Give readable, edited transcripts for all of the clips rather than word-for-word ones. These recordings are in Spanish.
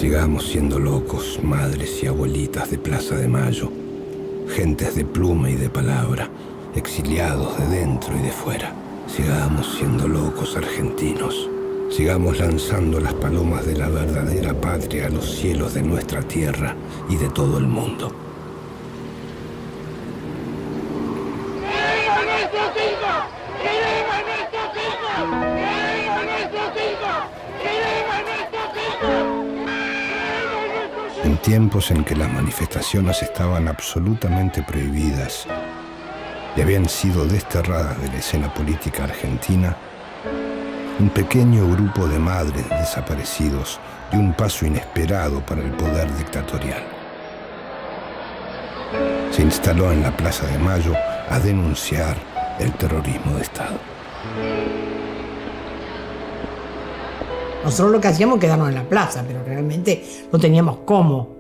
Sigamos siendo locos, madres y abuelitas de Plaza de Mayo, gentes de pluma y de palabra, exiliados de dentro y de fuera. Sigamos siendo locos argentinos. Sigamos lanzando las palomas de la verdadera patria a los cielos de nuestra tierra y de todo el mundo. ¡Queremos nuestros hijos! ¡Queremos nuestros hijos! ¡Queremos nuestros hijos! ¡Queremos nuestros hijos! En tiempos en que las manifestaciones estaban absolutamente prohibidas y habían sido desterradas de la escena política argentina, un pequeño grupo de madres desaparecidos dio un paso inesperado para el poder dictatorial. Se instaló en la Plaza de Mayo a denunciar el terrorismo de Estado. Nosotros lo que hacíamos era quedarnos en la plaza, pero realmente no teníamos cómo.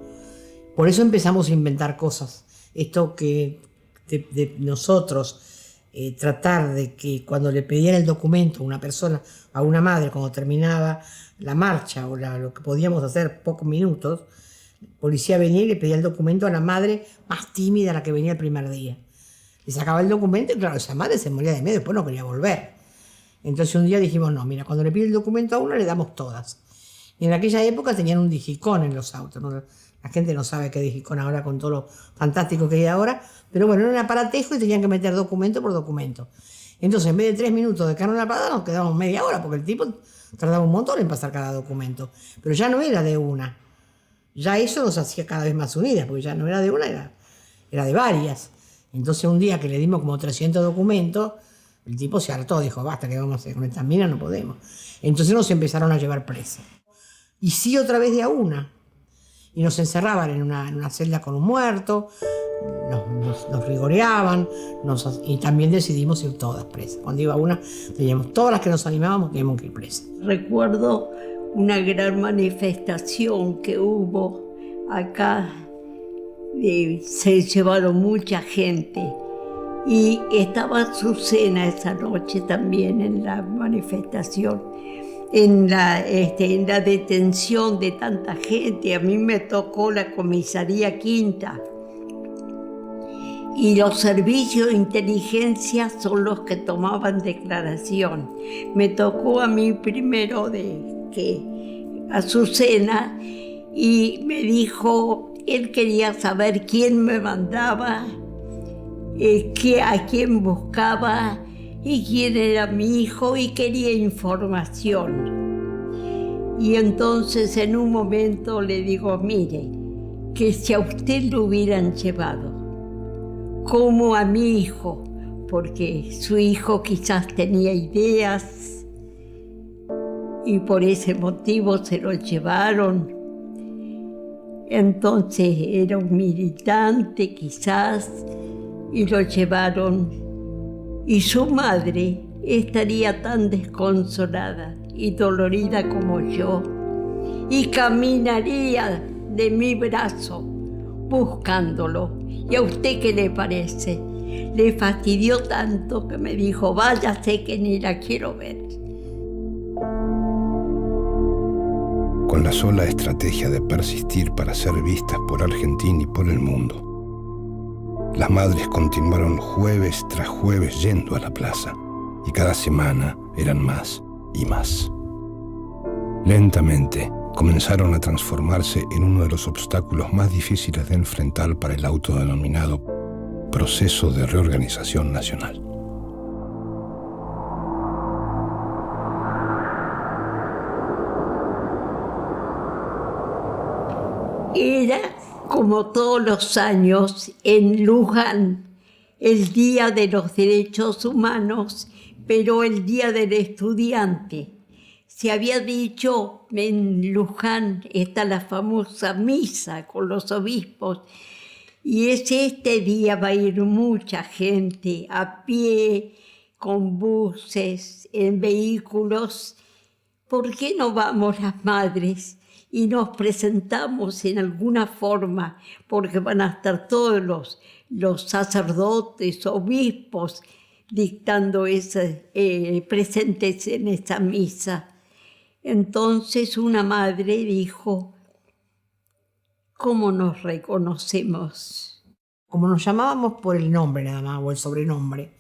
Por eso empezamos a inventar cosas. Esto que de nosotros tratar de que cuando le pedían el documento a una persona, a una madre, cuando terminaba la marcha o lo que podíamos hacer pocos minutos, el policía venía y le pedía el documento a la madre más tímida, la que venía el primer día. Le sacaba el documento y claro, esa madre se moría de miedo, después no quería volver. Entonces un día dijimos, no, mira, cuando le pide el documento a uno le damos todas. Y en aquella época tenían un digicón en los autos, ¿no? La gente no sabe qué digicón ahora con todo lo fantástico que hay ahora, pero bueno, era un aparatejo y tenían que meter documento por documento. Entonces en vez de 3 minutos de quedarnos en la parada nos quedamos media hora porque el tipo tardaba un montón en pasar cada documento. Pero ya no era de una. Ya eso nos hacía cada vez más unidas, porque ya no era de una, era de varias. Entonces un día que le dimos como 300 documentos, el tipo se hartó, dijo, basta, ¿qué vamos a hacer con estas minas? No podemos. Entonces nos empezaron a llevar presos. Y sí, otra vez de a una. Y nos encerraban en una celda con un muerto, nos rigoreaban, y también decidimos ir todas presas. Cuando iba una, teníamos todas las que nos animábamos, teníamos que ir presas. Recuerdo una gran manifestación que hubo acá, se llevaron mucha gente. Y estaba Azucena esa noche también en la manifestación, en la detención de tanta gente. A mí me tocó la comisaría quinta y los servicios de inteligencia son los que tomaban declaración. Me tocó a mí primero Azucena y me dijo, él quería saber quién me mandaba, a quién buscaba y quién era mi hijo y quería información. Y entonces en un momento le digo, mire, que si a usted lo hubieran llevado, como a mi hijo, porque su hijo quizás tenía ideas y por ese motivo se lo llevaron. Entonces era un militante quizás, y lo llevaron, y su madre estaría tan desconsolada y dolorida como yo, y caminaría de mi brazo buscándolo. ¿Y a usted qué le parece? Le fastidió tanto que me dijo, váyase que ni la quiero ver. Con la sola estrategia de persistir para ser vistas por Argentina y por el mundo, las madres continuaron jueves tras jueves yendo a la plaza, y cada semana eran más y más. Lentamente comenzaron a transformarse en uno de los obstáculos más difíciles de enfrentar para el autodenominado proceso de reorganización nacional. Era como todos los años en Luján, el Día de los Derechos Humanos, pero el Día del Estudiante. Se había dicho, en Luján está la famosa misa con los obispos, y este día va a ir mucha gente a pie, con buses, en vehículos. ¿Por qué no vamos las madres y nos presentamos en alguna forma? Porque van a estar todos los sacerdotes, obispos, dictando presentes en esa misa. Entonces una madre dijo, ¿Cómo nos reconocemos? Como nos llamábamos por el nombre nada más, o el sobrenombre,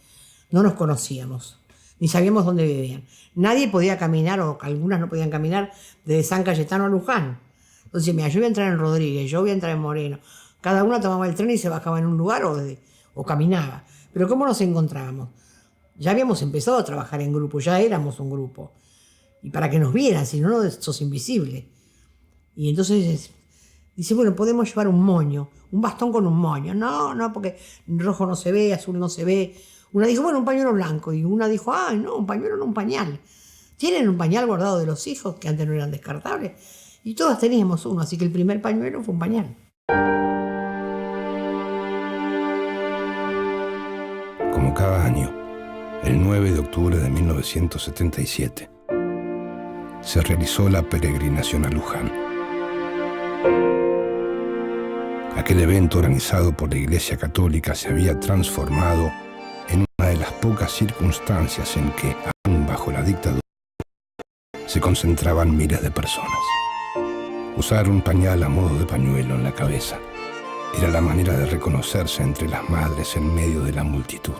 no nos conocíamos, ni sabíamos dónde vivían. Nadie podía caminar, o algunas no podían caminar, desde San Cayetano a Luján. Entonces, mira, yo voy a entrar en Rodríguez, yo voy a entrar en Moreno. Cada uno tomaba el tren y se bajaba en un lugar o caminaba. Pero ¿cómo nos encontrábamos? Ya habíamos empezado a trabajar en grupo, ya éramos un grupo. Y para que nos vieran, si no, sos invisible. Y entonces dice, bueno, podemos llevar un moño, un bastón con un moño. No, porque rojo no se ve, azul no se ve. Una dijo, bueno, un pañuelo blanco. Y una dijo, no, un pañuelo no, un pañal. ¿Tienen un pañal guardado de los hijos, que antes no eran descartables? Y todas teníamos uno, así que el primer pañuelo fue un pañal. Como cada año, el 9 de octubre de 1977, se realizó la peregrinación a Luján. Aquel evento organizado por la Iglesia Católica se había transformado en una de las pocas circunstancias en que, aún bajo la dictadura, se concentraban miles de personas. Usar un pañal a modo de pañuelo en la cabeza era la manera de reconocerse entre las madres en medio de la multitud.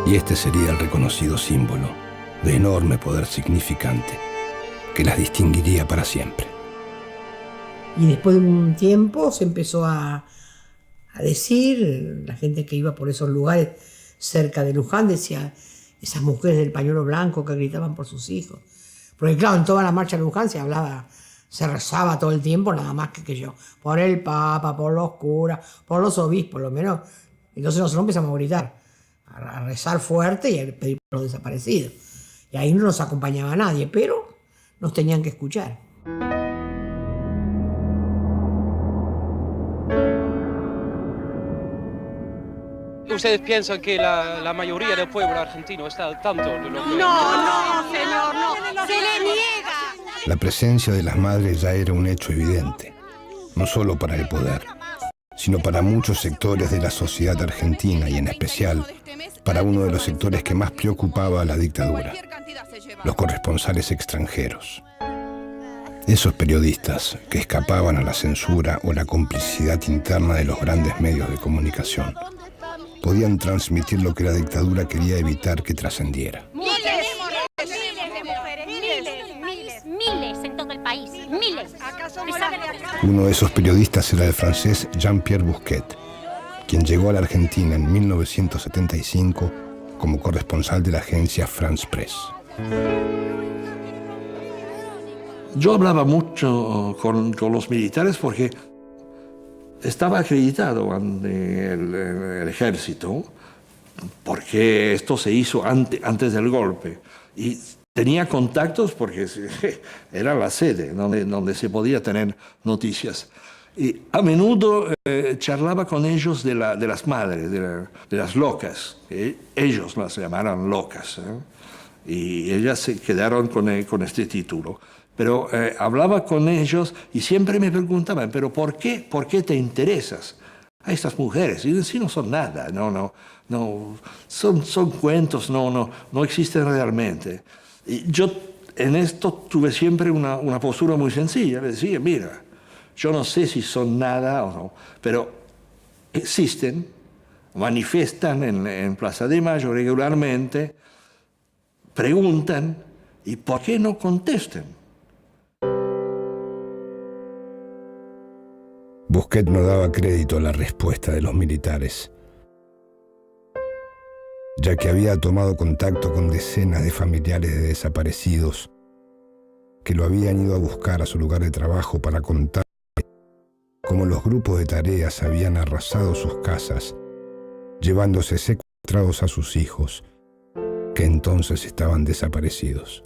Y este sería el reconocido símbolo de enorme poder significante que las distinguiría para siempre. Y después de un tiempo se empezó a decir, la gente que iba por esos lugares cerca de Luján decía, esas mujeres del pañuelo blanco que gritaban por sus hijos. Porque claro, en toda la marcha de Luján se hablaba, se rezaba todo el tiempo, nada más que yo, por el Papa, por los curas, por los obispos, lo menos. Entonces nosotros empezamos a gritar, a rezar fuerte y a pedir por los desaparecidos. Y ahí no nos acompañaba nadie, pero nos tenían que escuchar. ¿Ustedes piensan que la mayoría del pueblo argentino está al tanto de lo que... No, señor, no. Se le niega. La presencia de las madres ya era un hecho evidente, no solo para el poder, sino para muchos sectores de la sociedad argentina y en especial para uno de los sectores que más preocupaba a la dictadura, los corresponsales extranjeros. Esos periodistas que escapaban a la censura o la complicidad interna de los grandes medios de comunicación podían transmitir lo que la dictadura quería evitar que trascendiera. Miles de mujeres, miles en todo el país, miles. Uno de esos periodistas era el francés Jean-Pierre Bousquet, quien llegó a la Argentina en 1975 como corresponsal de la agencia France Press. Yo hablaba mucho con los militares porque estaba acreditado ante el ejército, porque esto se hizo antes del golpe. Y tenía contactos porque era la sede donde se podía tener noticias. Y a menudo charlaba con ellos de las madres, de las locas. Ellos las llamaron locas. Y ellas se quedaron con este título. Pero hablaba con ellos y siempre me preguntaban, ¿pero por qué te interesas a estas mujeres? Y si no son nada, no, son cuentos, no existen realmente. Y yo en esto tuve siempre una postura muy sencilla. Le decía, mira, yo no sé si son nada o no, pero existen, manifiestan en Plaza de Mayo regularmente, preguntan, ¿y por qué no contestan? Bousquet no daba crédito a la respuesta de los militares, ya que había tomado contacto con decenas de familiares de desaparecidos que lo habían ido a buscar a su lugar de trabajo para contar cómo los grupos de tareas habían arrasado sus casas, llevándose secuestrados a sus hijos, que entonces estaban desaparecidos.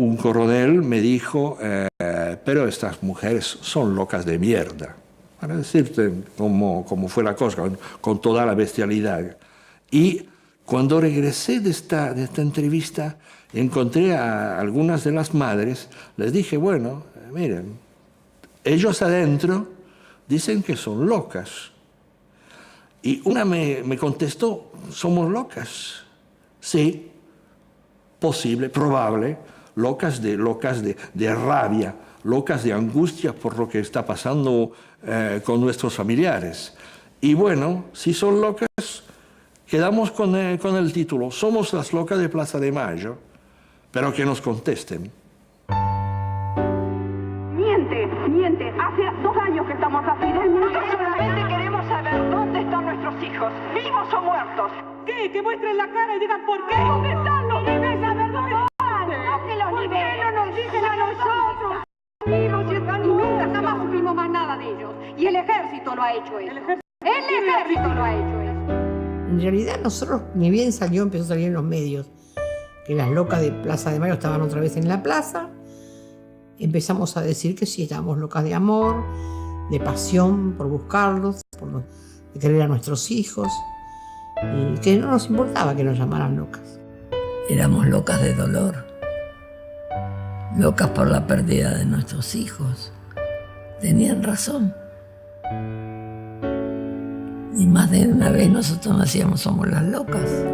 Un coronel me dijo, pero estas mujeres son locas de mierda, para decirte cómo fue la cosa, con toda la bestialidad. Y cuando regresé de esta entrevista, encontré a algunas de las madres, les dije, bueno, miren, ellos adentro dicen que son locas. Y una me contestó, ¿somos locas? Sí, posible, probable. locas de rabia, locas de angustia por lo que está pasando con nuestros familiares. Y bueno, si son locas, quedamos con el título, somos las locas de Plaza de Mayo, pero que nos contesten. Miente. Hace 2 años que estamos así. Nosotros solamente queremos saber dónde están nuestros hijos, vivos o muertos. ¿Qué? Que muestren la cara y digan por qué. ¿Dónde están? Los debes saber dónde están. Que los liberen. ¿Por qué no nos dicen a nosotros? Vivos y están y nunca jamás supimos más nada de ellos. Y el ejército lo ha hecho eso. El ejército lo ha hecho eso. En realidad nosotros, ni bien empezó a salir en los medios, que las locas de Plaza de Mayo estaban otra vez en la plaza, empezamos a decir que sí, estábamos locas de amor, de pasión por buscarlos, de querer a nuestros hijos, y que no nos importaba que nos llamaran locas. Éramos locas de dolor, locas por la pérdida de nuestros hijos. Tenían razón. Y más de una vez nosotros decíamos, somos las locas.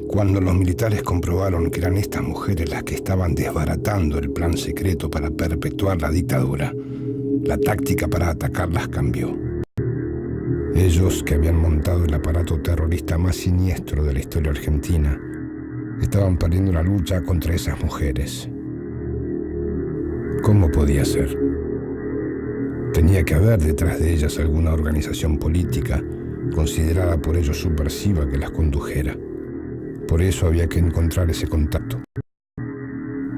Cuando los militares comprobaron que eran estas mujeres las que estaban desbaratando el plan secreto para perpetuar la dictadura, la táctica para atacarlas cambió. Ellos, que habían montado el aparato terrorista más siniestro de la historia argentina, estaban perdiendo la lucha contra esas mujeres. ¿Cómo podía ser? Tenía que haber detrás de ellas alguna organización política considerada por ellos subversiva que las condujera. Por eso había que encontrar ese contacto.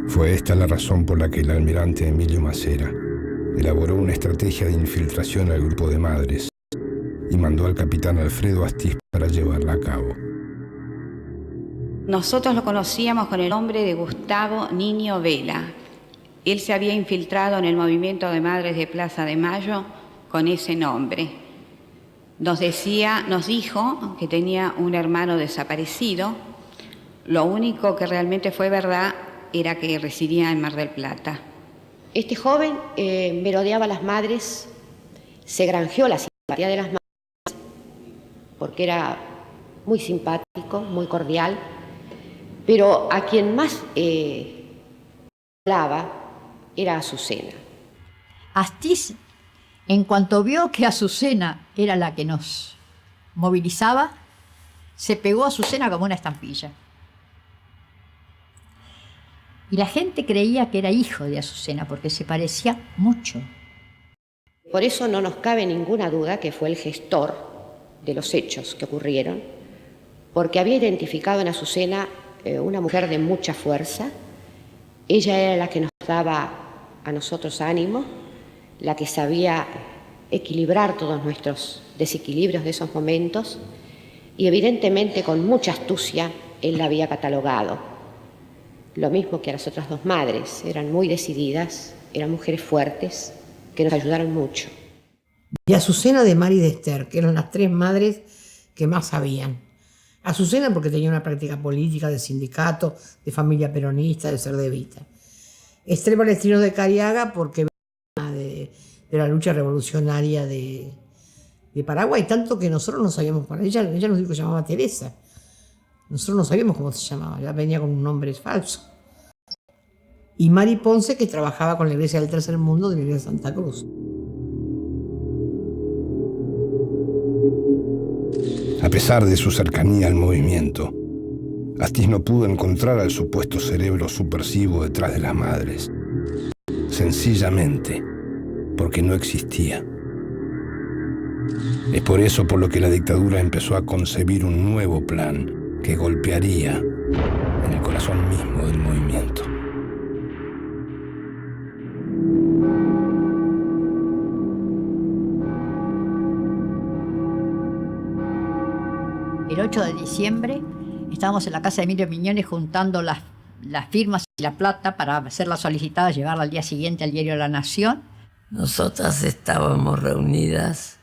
Fue esta la razón por la que el almirante Emilio Macera elaboró una estrategia de infiltración al grupo de madres y mandó al capitán Alfredo Astiz para llevarla a cabo. Nosotros lo conocíamos con el nombre de Gustavo Niño Vela. Él se había infiltrado en el movimiento de Madres de Plaza de Mayo con ese nombre. Nos dijo que tenía un hermano desaparecido. Lo único que realmente fue verdad era que residía en Mar del Plata. Este joven merodeaba a las madres, se granjeó la simpatía de las madres porque era muy simpático, muy cordial, pero a quien más hablaba era Azucena. Astiz, en cuanto vio que Azucena era la que nos movilizaba, se pegó a Azucena como una estampilla. Y la gente creía que era hijo de Azucena porque se parecía mucho. Por eso no nos cabe ninguna duda que fue el gestor de los hechos que ocurrieron, porque había identificado en Azucena una mujer de mucha fuerza. Ella era la que nos daba a nosotros ánimo, la que sabía equilibrar todos nuestros desequilibrios de esos momentos, y evidentemente con mucha astucia él la había catalogado. Lo mismo que a las otras 2 madres, eran muy decididas, eran mujeres fuertes, que nos ayudaron mucho. Y Azucena, de Mari y de Esther, que eran las 3 madres que más sabían. Azucena porque tenía una práctica política, de sindicato, de familia peronista, de ser de Vita. Esther Balestrino de Cariaga porque venía de la lucha revolucionaria de Paraguay, tanto que nosotros no sabíamos, para ella nos dijo que se llamaba Teresa. Nosotros no sabíamos cómo se llamaba, ya venía con un nombre falso. Y Mari Ponce, que trabajaba con la Iglesia del Tercer Mundo de la Iglesia de Santa Cruz. A pesar de su cercanía al movimiento, Astiz no pudo encontrar al supuesto cerebro subversivo detrás de las madres. Sencillamente, porque no existía. Es por eso por lo que la dictadura empezó a concebir un nuevo plan que golpearía en el corazón mismo del movimiento. El 8 de diciembre estábamos en la casa de Emilio Miñones juntando las firmas y la plata para hacerla solicitada, llevarla al día siguiente al diario La Nación. Nosotras estábamos reunidas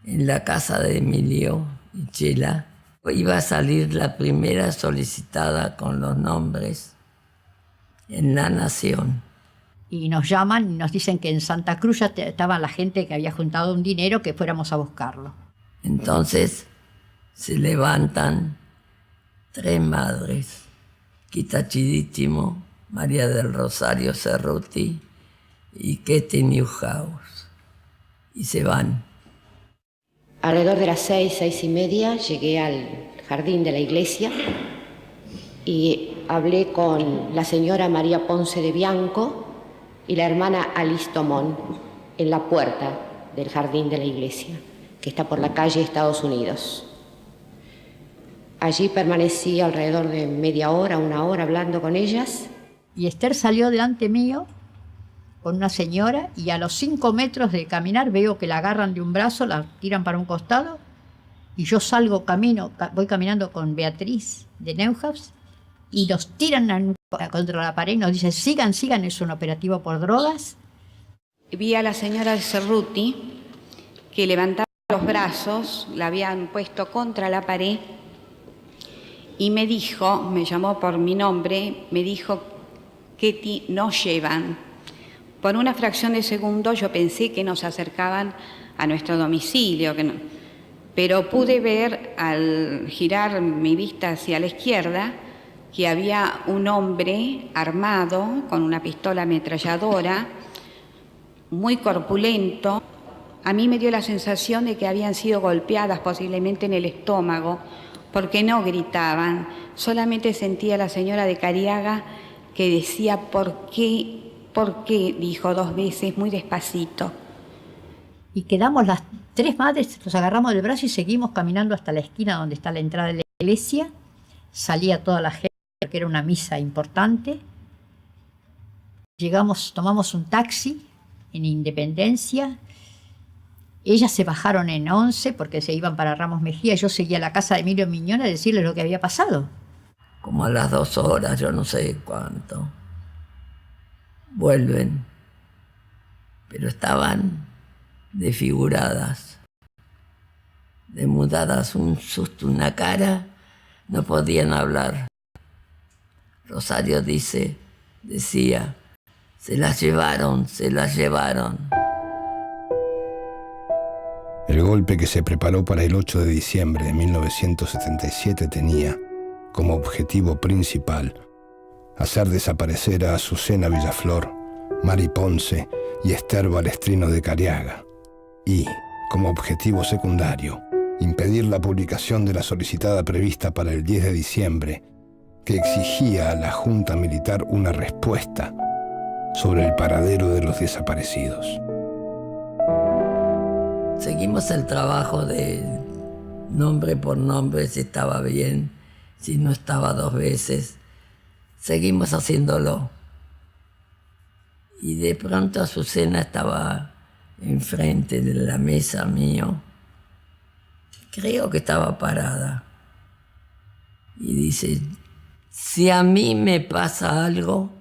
en la casa de Emilio y Chela. Iba a salir la primera solicitada con los nombres en La Nación. y nos llaman y nos dicen que en Santa Cruz ya estaba la gente que había juntado un dinero, que fuéramos a buscarlo. Entonces se levantan 3 madres, Quita Chidísimo, María del Rosario Cerruti y Ketty Newhouse, y se van. Alrededor de las 6:30 llegué al jardín de la iglesia y hablé con la señora María Ponce de Bianco y la hermana Alice Tomón en la puerta del jardín de la iglesia, que está por la calle Estados Unidos. Allí permanecí alrededor de media hora, 1 hora, hablando con ellas. Y Esther salió delante mío con una señora y a los 5 metros de caminar veo que la agarran de un brazo, la tiran para un costado y yo voy caminando con Beatriz de Neuhaus y nos tiran contra la pared y nos dicen sigan, es un operativo por drogas. Vi a la señora Cerruti que levantaba los brazos, la habían puesto contra la pared y me llamó por mi nombre, me dijo, Ketty, nos llevan. Por una fracción de segundo yo pensé que nos acercaban a nuestro domicilio, pero pude ver al girar mi vista hacia la izquierda que había un hombre armado con una pistola ametralladora, muy corpulento. A mí me dio la sensación de que habían sido golpeadas posiblemente en el estómago, porque no gritaban, solamente sentía a la señora de Cariaga que decía ¿por qué? Dijo 2 veces muy despacito. Y quedamos las 3 madres, nos agarramos del brazo y seguimos caminando hasta la esquina donde está la entrada de la iglesia. Salía toda la gente, que era una misa importante. Tomamos un taxi en Independencia. Ellas se bajaron en 11 porque se iban para Ramos Mejía. Yo seguía a la casa de Emilio Miñón a decirles lo que había pasado. Como a las 2 horas, yo no sé cuánto, vuelven, pero estaban desfiguradas, demudadas, un susto, una cara, no podían hablar. Rosario decía, se las llevaron. El golpe que se preparó para el 8 de diciembre de 1977 tenía como objetivo principal hacer desaparecer a Azucena Villaflor, Mari Ponce y Esther Balestrino de Cariaga y, como objetivo secundario, impedir la publicación de la solicitada prevista para el 10 de diciembre que exigía a la Junta Militar una respuesta sobre el paradero de los desaparecidos. Seguimos el trabajo de nombre por nombre, si estaba bien, si no estaba 2 veces. Seguimos haciéndolo. Y de pronto Azucena estaba enfrente de la mesa mío. Creo que estaba parada. Y dice, si a mí me pasa algo,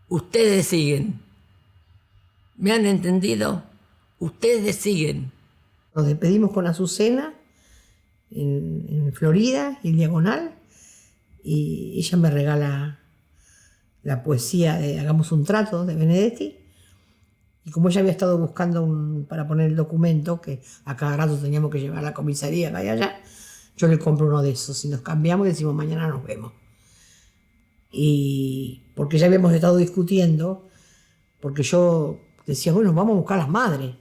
ustedes siguen. ¿Me han entendido? Ustedes siguen. Nos despedimos con Azucena en Florida, en Diagonal, y ella me regala la poesía de Hagamos un trato de Benedetti. Y como ella había estado buscando para poner el documento, que a cada rato teníamos que llevar a la comisaría acá y allá, yo le compro uno de esos y nos cambiamos y decimos mañana nos vemos. Y porque ya habíamos estado discutiendo, porque yo decía, bueno, vamos a buscar a las madres,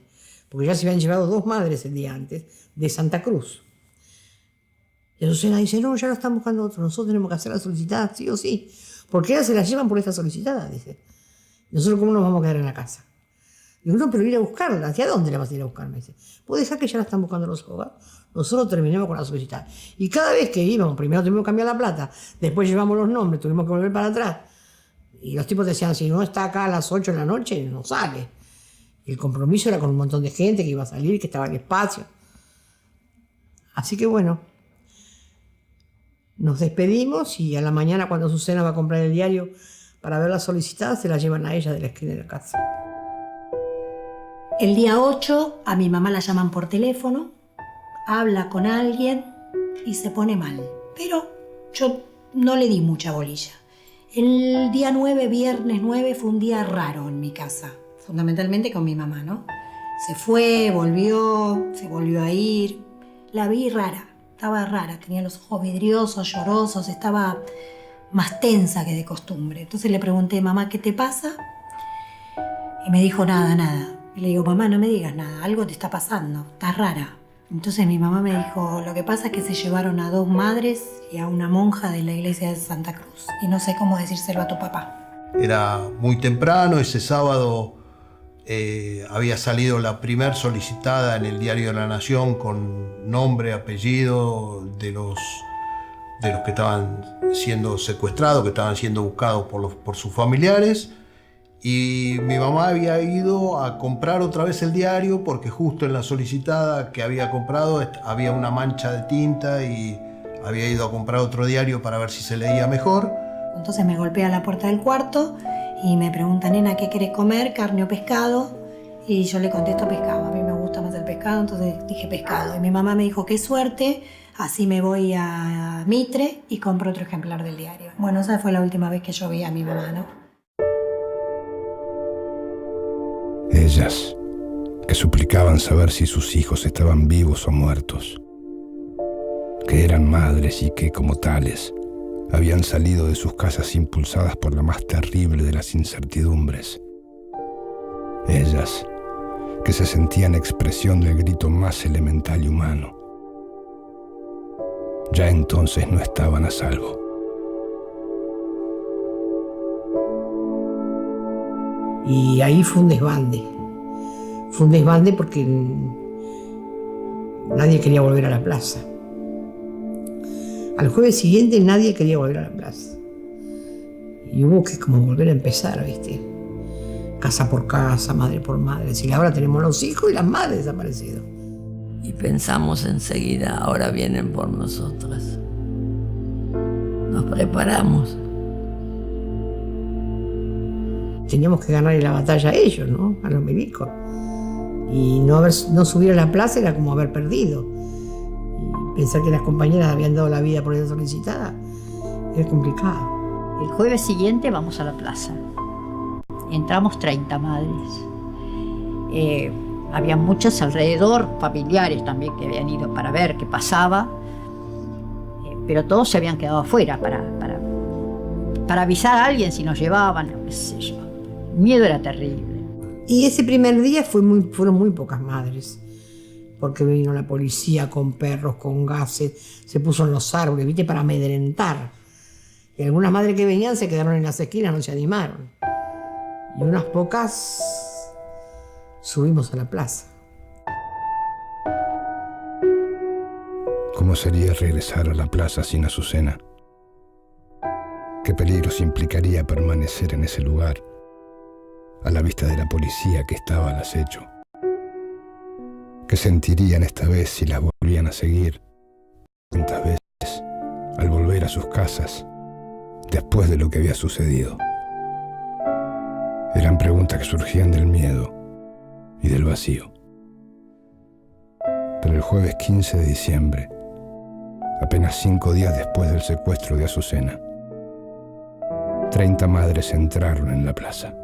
porque ya se habían llevado 2 madres el día antes de Santa Cruz. Y Azucena dice, no, ya lo están buscando otros, nosotros tenemos que hacer la solicitada sí o sí, porque ellas se las llevan por esta solicitada, dice. Nosotros cómo nos vamos a quedar en la casa. Digo, no, pero ir a buscarla, ¿hacia dónde la vas a ir a buscar? Me dice, ¿puedes dejar que ya la están buscando los abogados? Nosotros terminemos con la solicitada. Y cada vez que íbamos, primero tuvimos que cambiar la plata, después llevamos los nombres, tuvimos que volver para atrás. Y los tipos decían, si no está acá a las 8 de la noche, no sale. Y el compromiso era con un montón de gente que iba a salir, que estaba en espacio. Así que bueno, nos despedimos y a la mañana cuando Azucena va a comprar el diario para ver la solicitada, se la llevan a ella de la esquina de la casa. El día 8 a mi mamá la llaman por teléfono, habla con alguien y se pone mal. Pero yo no le di mucha bolilla. El día 9, viernes 9, fue un día raro en mi casa, fundamentalmente con mi mamá, ¿no? Se fue, se volvió a ir. La vi rara, estaba rara, tenía los ojos vidriosos, llorosos, estaba más tensa que de costumbre. Entonces le pregunté, mamá, ¿qué te pasa? Y me dijo, nada. Y le digo, mamá, no me digas nada, algo te está pasando, estás rara. Entonces mi mamá me dijo, lo que pasa es que se llevaron a 2 madres y a una monja de la iglesia de Santa Cruz. Y no sé cómo decírselo a tu papá. Era muy temprano, ese sábado había salido la primer solicitada en el Diario de la Nación con nombre, apellido de los que estaban siendo secuestrados, que estaban siendo buscados por sus familiares. Y mi mamá había ido a comprar otra vez el diario porque justo en la solicitada que había comprado había una mancha de tinta y había ido a comprar otro diario para ver si se leía mejor. Entonces me golpea la puerta del cuarto y me pregunta, nena, ¿qué querés comer? ¿Carne o pescado? Y yo le contesto pescado. A mí me gusta más el pescado, entonces dije pescado. Y mi mamá me dijo, qué suerte, así me voy a Mitre y compro otro ejemplar del diario. Bueno, esa fue la última vez que yo vi a mi mamá, ¿no? Ellas, que suplicaban saber si sus hijos estaban vivos o muertos, que eran madres y que, como tales, habían salido de sus casas impulsadas por la más terrible de las incertidumbres. Ellas, que se sentían expresión del grito más elemental y humano, ya entonces no estaban a salvo. Y ahí fue un desbande. Fue un desbande porque nadie quería volver a la plaza. Al jueves siguiente nadie quería volver a la plaza. Y hubo que como volver a empezar, ¿viste? Casa por casa, madre por madre. Si ahora tenemos los hijos y las madres desaparecidos. Y pensamos enseguida, ahora vienen por nosotras. Nos preparamos. Teníamos que ganarle la batalla a ellos, ¿no? A los milicos. Y no subir a la plaza era como haber perdido. Y pensar que las compañeras habían dado la vida por esa solicitada era complicado. El jueves siguiente vamos a la plaza. Entramos 30 madres. Había muchas alrededor, familiares también que habían ido para ver qué pasaba. Pero todos se habían quedado afuera para avisar a alguien si nos llevaban, no sé yo. El miedo era terrible. Y ese primer día fueron muy pocas madres, porque vino la policía con perros, con gases, se puso en los árboles, ¿viste? Para amedrentar. Y algunas madres que venían se quedaron en las esquinas, no se animaron. Y unas pocas subimos a la plaza. ¿Cómo sería regresar a la plaza sin Azucena? ¿Qué peligros implicaría permanecer en ese lugar, a la vista de la policía que estaba al acecho? ¿Qué sentirían esta vez si las volvían a seguir? ¿Cuántas veces, al volver a sus casas, después de lo que había sucedido? Eran preguntas que surgían del miedo y del vacío. Pero el jueves 15 de diciembre, apenas 5 días después del secuestro de Azucena, 30 madres entraron en la plaza.